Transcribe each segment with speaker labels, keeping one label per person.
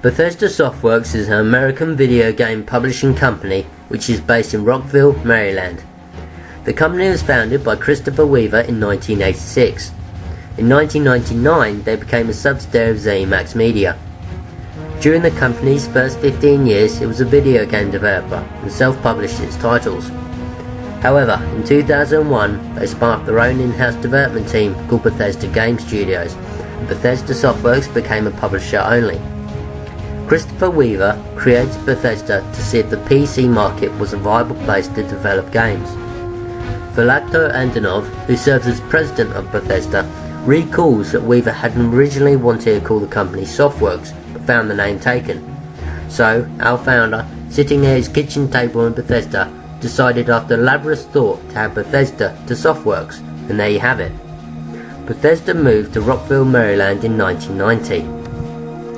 Speaker 1: Bethesda Softworks is an American video game publishing company which is based in Rockville, Maryland. The company was founded by Christopher Weaver in 1986. In 1999 they became a subsidiary of ZeniMax Media. During the company's first 15 years it was a video game developer and self-published its titles. However, in 2001 they spun off their own in-house development team called Bethesda Game Studios, and Bethesda Softworks became a publisher only. Christopher Weaver created Bethesda to see if the PC market was a viable place to develop games. Vlado Antonov, who serves as president of Bethesda, recalls that Weaver hadn't originally wanted to call the company Softworks, but found the name taken. So, our founder, sitting at his kitchen table in Bethesda, decided after elaborate thought to have Bethesda to Softworks, and there you have it. Bethesda moved to Rockville, Maryland in 1990.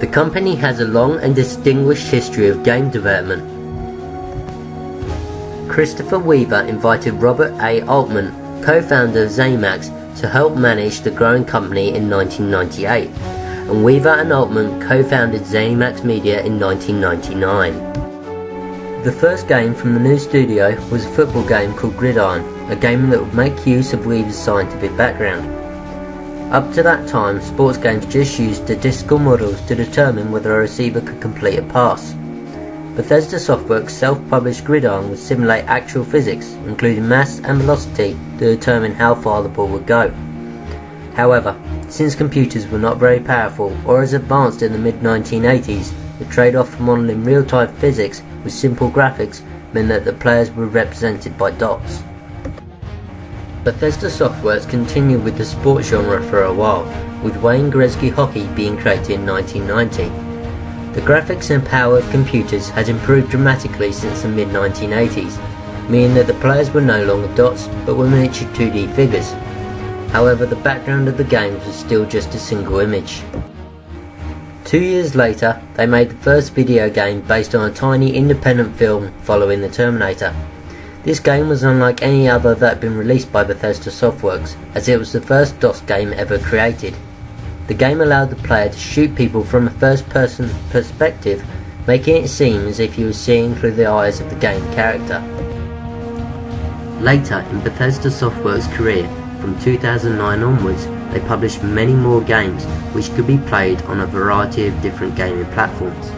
Speaker 1: The company has a long and distinguished history of game development. Christopher Weaver invited Robert A. Altman, co-founder of ZeniMax, to help manage the growing company in 1998, and Weaver and Altman co-founded ZeniMax Media in 1999. The first game from the new studio was a football game called Gridiron, a game that would make use of Weaver's scientific background. Up to that time, sports games just used statistical models to determine whether a receiver could complete a pass. Bethesda Softworks' self-published Gridiron would simulate actual physics, including mass and velocity, to determine how far the ball would go. However, since computers were not very powerful or as advanced in the mid-1980s, the trade-off for modelling real-time physics with simple graphics meant that the players were represented by dots. Bethesda Softworks continued with the sports genre for a while, with Wayne Gretzky Hockey being created in 1990. The graphics and power of computers has improved dramatically since the mid-1980s, meaning that the players were no longer dots but were miniature 2D figures. However, the background of the games was still just a single image. 2 years later, they made the first video game based on a tiny independent film following the Terminator. This game was unlike any other that had been released by Bethesda Softworks, as it was the first DOS game ever created. The game allowed the player to shoot people from a first-person perspective, making it seem as if you were seeing through the eyes of the game character. Later in Bethesda Softworks' career, from 2009 onwards, they published many more games which could be played on a variety of different gaming platforms.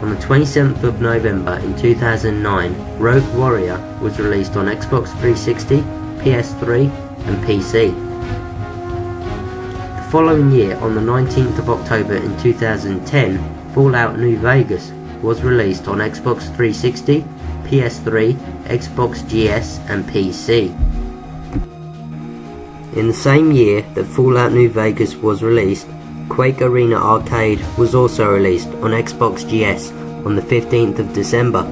Speaker 1: On the 27th of November in 2009, Rogue Warrior was released on Xbox 360, PS3 and PC. The following year, on the 19th of October in 2010, Fallout New Vegas was released on Xbox 360, PS3, Xbox GS and PC. In the same year that Fallout New Vegas was released, Quake Arena Arcade was also released on Xbox GS on the 15th of December.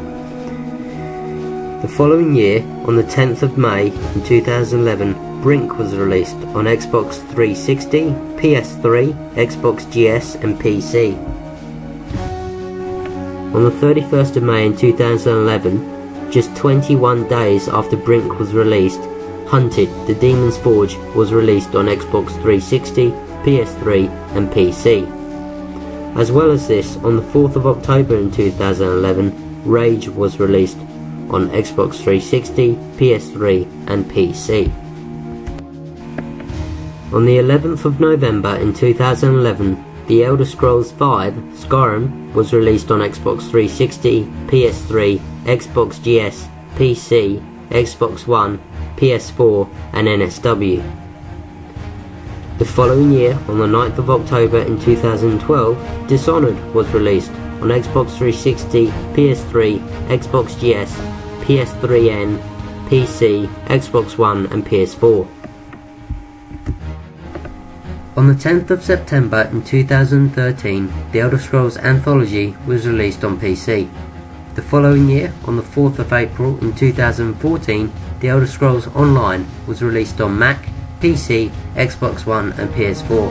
Speaker 1: The following year, on the 10th of May in 2011, Brink was released on Xbox 360, PS3, Xbox GS and PC. On the 31st of May in 2011, just 21 days after Brink was released, Hunted: The Demon's Forge was released on Xbox 360, PS3 and PC. As well as this, on the 4th of October in 2011, Rage was released on Xbox 360, PS3 and PC. On the 11th of November in 2011, The Elder Scrolls V Skyrim was released on Xbox 360, PS3, Xbox GS, PC, Xbox One, PS4 and NSW. The following year, on the 9th of October in 2012, Dishonored was released on Xbox 360, PS3, Xbox GS, PS3N, PC, Xbox One and PS4. On the 10th of September in 2013, The Elder Scrolls Anthology was released on PC. The following year, on the 4th of April in 2014, The Elder Scrolls Online was released on Mac, PC, Xbox One and PS4.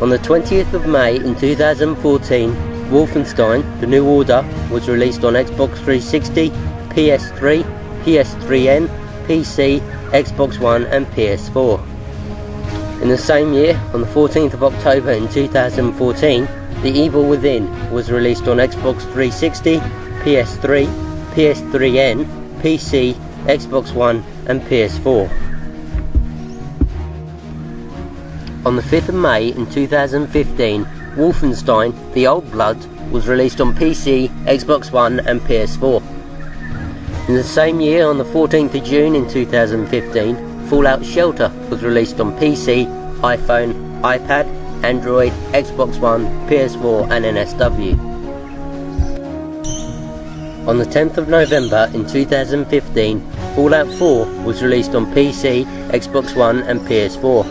Speaker 1: On the 20th of May in 2014, Wolfenstein: The New Order was released on Xbox 360, PS3, PS3N, PC, Xbox One and PS4. In the same year, on the 14th of October in 2014, The Evil Within was released on Xbox 360, PS3, PS3N, PC, Xbox One and PS4. On the 5th of May in 2015, Wolfenstein: The Old Blood was released on PC, Xbox One and PS4. In the same year, on the 14th of June in 2015, Fallout Shelter was released on PC, iPhone, iPad, Android, Xbox One, PS4 and NSW. On the 10th of November in 2015, Fallout 4 was released on PC, Xbox One and PS4.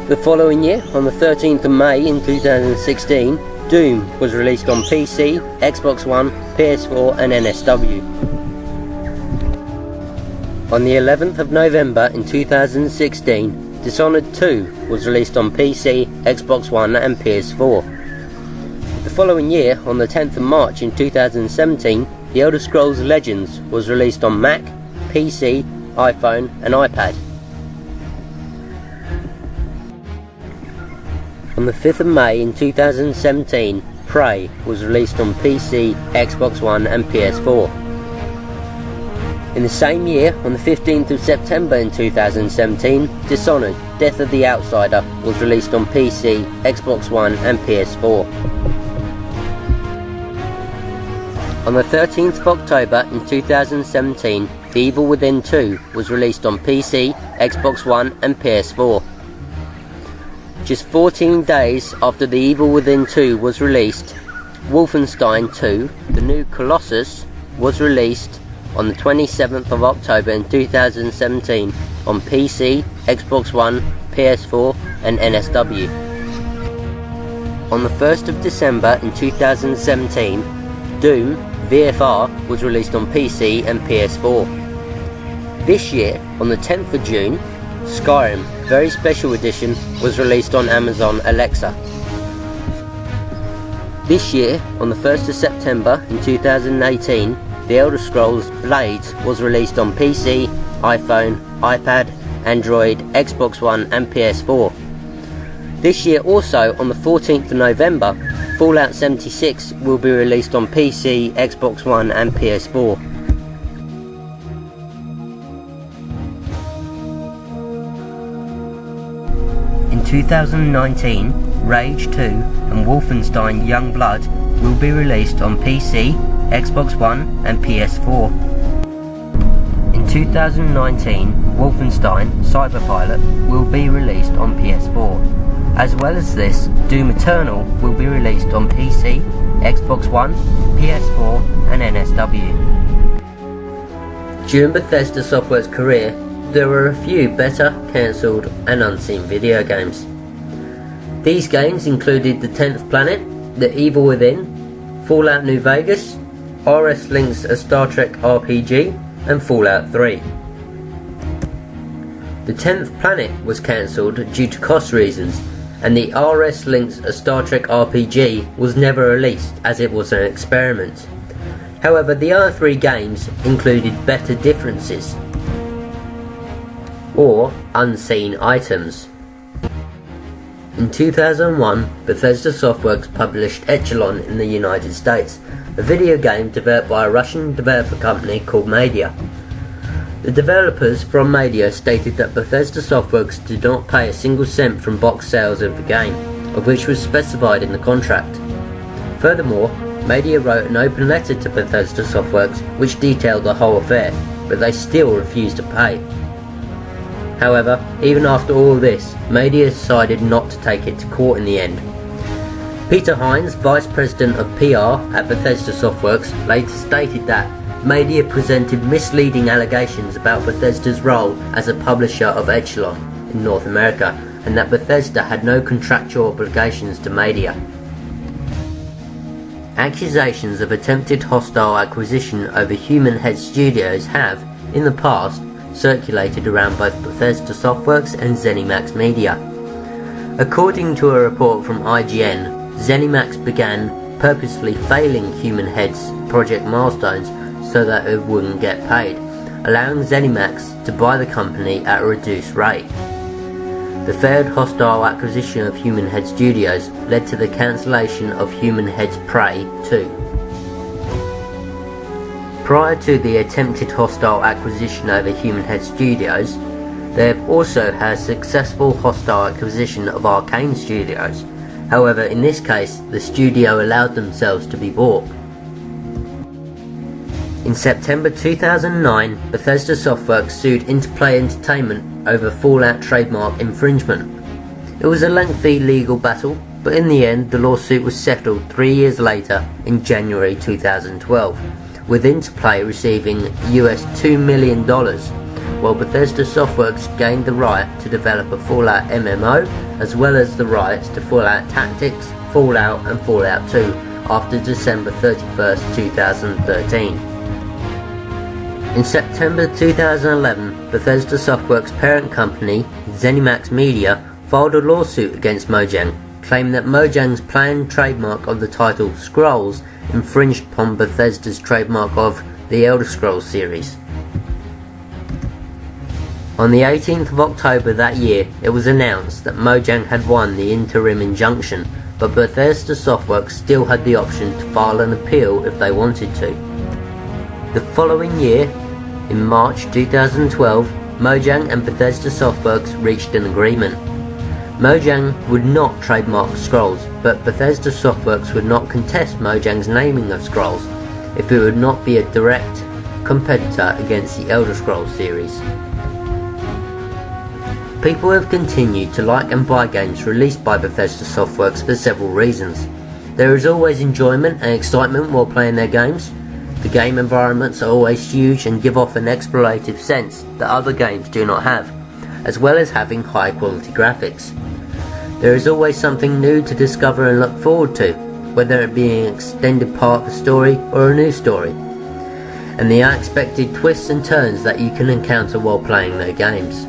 Speaker 1: The following year, on the 13th of May in 2016, Doom was released on PC, Xbox One, PS4 and NSW. On the 11th of November in 2016, Dishonored 2 was released on PC, Xbox One and PS4. The following year, on the 10th of March in 2017, The Elder Scrolls Legends was released on Mac, PC, iPhone and iPad. On the 5th of May in 2017, Prey was released on PC, Xbox One and PS4. In the same year, on the 15th of September in 2017, Dishonored: Death of the Outsider was released on PC, Xbox One and PS4. On the 13th of October in 2017, The Evil Within 2 was released on PC, Xbox One and PS4. Just 14 days after The Evil Within 2 was released, Wolfenstein 2: The New Colossus was released on the 27th of October in 2017 on PC, Xbox One, PS4 and NSW. On the 1st of December in 2017, Doom VFR was released on PC and PS4. This year, on the 10th of June, Skyrim Very Special Edition was released on Amazon Alexa. This year, on the 1st of September in 2018, The Elder Scrolls Blades was released on PC, iPhone, iPad, Android, Xbox One and PS4. This year also, on the 14th of November, Fallout 76 will be released on PC, Xbox One and PS4. In 2019, Rage 2 and Wolfenstein Young Blood will be released on PC, Xbox One and PS4. In 2019, Wolfenstein Cyberpilot will be released on PS4. As well as this, Doom Eternal will be released on PC, Xbox One, PS4 and NSW. During Bethesda Softworks' career, there were a few better, cancelled and unseen video games. These games included The 10th Planet, The Evil Within, Fallout New Vegas, RS Links A Star Trek RPG and Fallout 3. The 10th Planet was cancelled due to cost reasons, and the RS Links A Star Trek RPG was never released as it was an experiment. However, the other three games included better differences or unseen items. In 2001, Bethesda Softworks published Echelon in the United States, a video game developed by a Russian developer company called Media. The developers from Media stated that Bethesda Softworks did not pay a single cent from box sales of the game, of which was specified in the contract. Furthermore, Media wrote an open letter to Bethesda Softworks which detailed the whole affair, but they still refused to pay. However, even after all this, Media decided not to take it to court in the end. Peter Hines, Vice President of PR at Bethesda Softworks, later stated that Media presented misleading allegations about Bethesda's role as a publisher of Echelon in North America, and that Bethesda had no contractual obligations to Media. Accusations of attempted hostile acquisition over Human Head Studios have, in the past, circulated around both Bethesda Softworks and ZeniMax Media. According to a report from IGN, ZeniMax began purposefully failing Human Head's project milestones so that it wouldn't get paid, allowing ZeniMax to buy the company at a reduced rate. The failed hostile acquisition of Human Head Studios led to the cancellation of Human Head's Prey 2. Prior to the attempted hostile acquisition over Human Head Studios, they have also had successful hostile acquisition of Arcane Studios. However, in this case, the studio allowed themselves to be bought. In September 2009, Bethesda Softworks sued Interplay Entertainment over Fallout trademark infringement. It was a lengthy legal battle, but in the end the lawsuit was settled 3 years later in January 2012, with Interplay receiving US $2 million, while Bethesda Softworks gained the right to develop a Fallout MMO, as well as the rights to Fallout Tactics, Fallout and Fallout 2 after December 31st, 2013. In September 2011, Bethesda Softworks' parent company, ZeniMax Media, filed a lawsuit against Mojang, claiming that Mojang's planned trademark of the title Scrolls infringed upon Bethesda's trademark of the Elder Scrolls series. On the 18th of October that year, it was announced that Mojang had won the interim injunction, but Bethesda Softworks still had the option to file an appeal if they wanted to. The following year, in March 2012, Mojang and Bethesda Softworks reached an agreement. Mojang would not trademark Scrolls, but Bethesda Softworks would not contest Mojang's naming of Scrolls if it would not be a direct competitor against the Elder Scrolls series. People have continued to like and buy games released by Bethesda Softworks for several reasons. There is always enjoyment and excitement while playing their games. The game environments are always huge and give off an explorative sense that other games do not have, as well as having high quality graphics. There is always something new to discover and look forward to, whether it be an extended part of a story or a new story, and the unexpected twists and turns that you can encounter while playing their games.